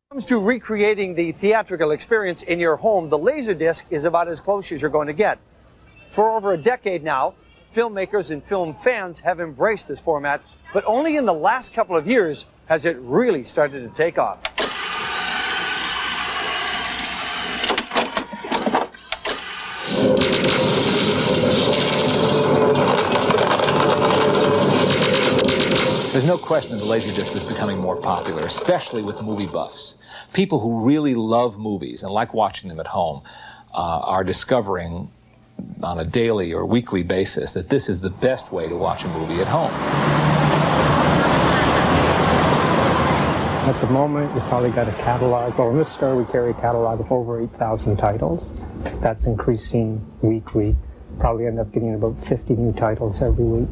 When it comes to recreating the theatrical experience in your home, the Laserdisc is about as close as you're going to get. For over a decade now, filmmakers and film fans have embraced this format, but only in the last couple of years has it really started to take off. There's no question the Laserdisc is becoming more popular, especially with movie buffs. People who really love movies and like watching them at home are discovering on a daily or weekly basis that this is the best way to watch a movie at home. At the moment, you probably got a catalog. Well, in this store, we carry a catalog of over 8,000 titles. That's increasing weekly. Probably end up getting about 50 new titles every week.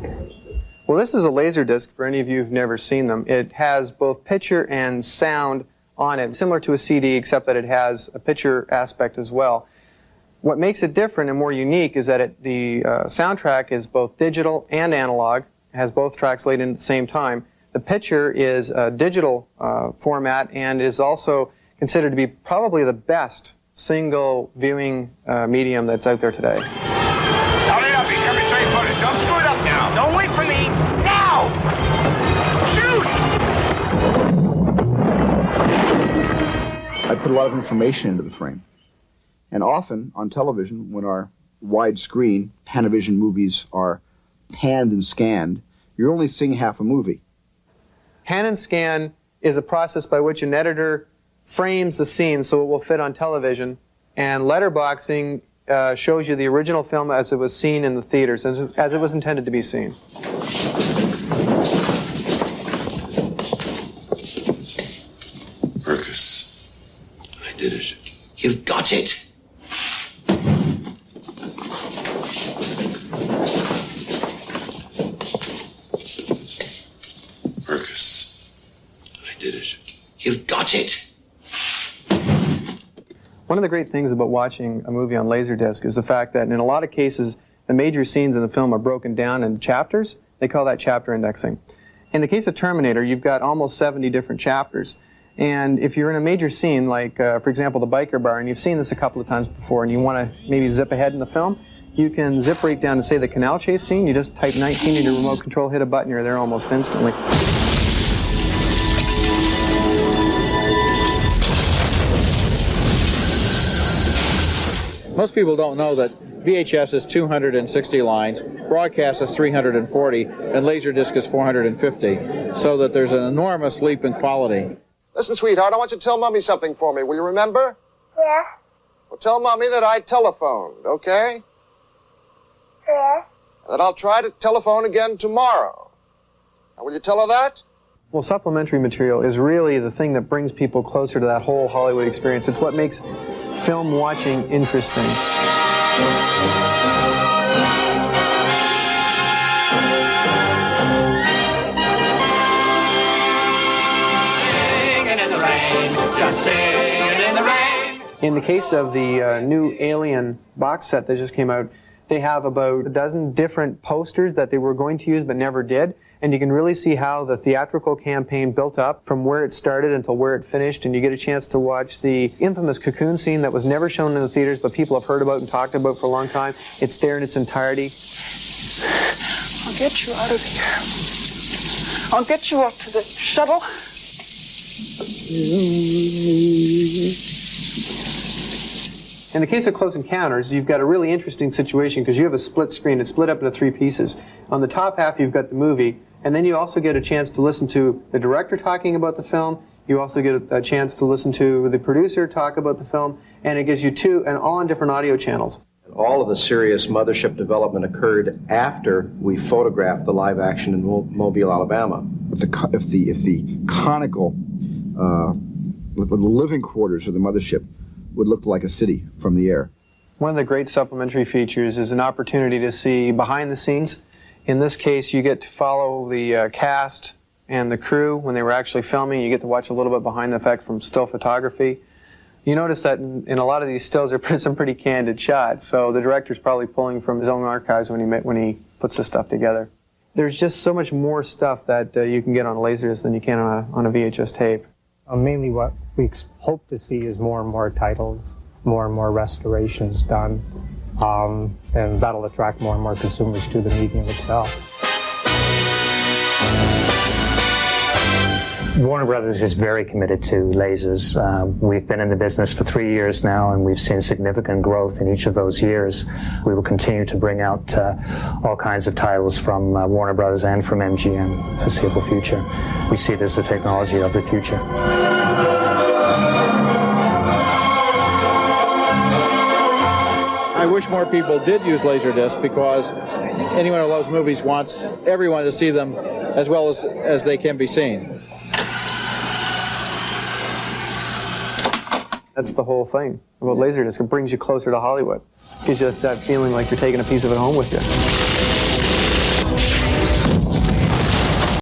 Well, this is a Laserdisc for any of you who've never seen them. It has both picture and sound on it, similar to a CD, except that it has a picture aspect as well. What makes it different and more unique is that the soundtrack is both digital and analog. It has both tracks laid in at the same time. The picture is a digital format and is also considered to be probably the best single viewing medium that's out there today. Hurry up, he's coming straight for us. Don't screw it up now. Don't wait for me. Now! Shoot! I put a lot of information into the frame. And often on television, when our widescreen Panavision movies are panned and scanned, you're only seeing half a movie. Pan and scan is a process by which an editor frames the scene so it will fit on television, and letterboxing shows you the original film as it was seen in the theaters, as it was intended to be seen. Marcus, I did it. You've got it. Marcus, I did it. You've got it. One of the great things about watching a movie on Laserdisc is the fact that in a lot of cases, the major scenes in the film are broken down into chapters. They call that chapter indexing. In the case of Terminator, you've got almost 70 different chapters. And if you're in a major scene, like, for example, the biker bar, and you've seen this a couple of times before, and you want to maybe zip ahead in the film, you can zip right down to, say, the canal chase scene. You just type 19 in your remote control, hit a button, you're there almost instantly. Most people don't know that VHS is 260 lines, broadcast is 340, and Laserdisc is 450, so that there's an enormous leap in quality. Listen, sweetheart, I want you to tell Mommy something for me. Will you remember? Yeah. Well, tell Mommy that I telephoned, okay? Yeah. And that I'll try to telephone again tomorrow. Now, will you tell her that? Well, supplementary material is really the thing that brings people closer to that whole Hollywood experience. It's what makes film watching interesting. Singing in the rain, just singing in the rain. In the case of the new Alien box set that just came out, they have about a dozen different posters that they were going to use but never did. And you can really see how the theatrical campaign built up from where it started until where it finished. And you get a chance to watch the infamous cocoon scene that was never shown in the theaters, but people have heard about and talked about for a long time. It's there in its entirety. I'll get you out of here. I'll get you up to the shuttle. In the case of Close Encounters, you've got a really interesting situation because you have a split screen. It's split up into 3 pieces. On the top half, you've got the movie, and then you also get a chance to listen to the director talking about the film. You also get a chance to listen to the producer talk about the film, and it gives you all on different audio channels. All of the serious mothership development occurred after we photographed the live action in Mobile, Alabama. If the conical, with the living quarters of the mothership would look like a city from the air. One of the great supplementary features is an opportunity to see behind the scenes. In this case, you get to follow the cast and the crew when they were actually filming. You get to watch a little bit behind the effect from still photography. You notice that in a lot of these stills, there are some pretty candid shots, so the director's probably pulling from his own archives when he puts this stuff together. There's just so much more stuff that you can get on a Laserdisc than you can on a VHS tape. Mainly what we hope to see is more and more titles, more and more restorations done, and that'll attract more and more consumers to the medium itself. Warner Brothers is very committed to lasers. We've been in the business for 3 years now, and we've seen significant growth in each of those years. We will continue to bring out all kinds of titles from Warner Brothers and from MGM for the foreseeable future. We see it as the technology of the future. I wish more people did use Laserdisc, because anyone who loves movies wants everyone to see them as well as they can be seen. That's the whole thing about Laserdisc. It brings you closer to Hollywood. Gives you that feeling like you're taking a piece of it home with you.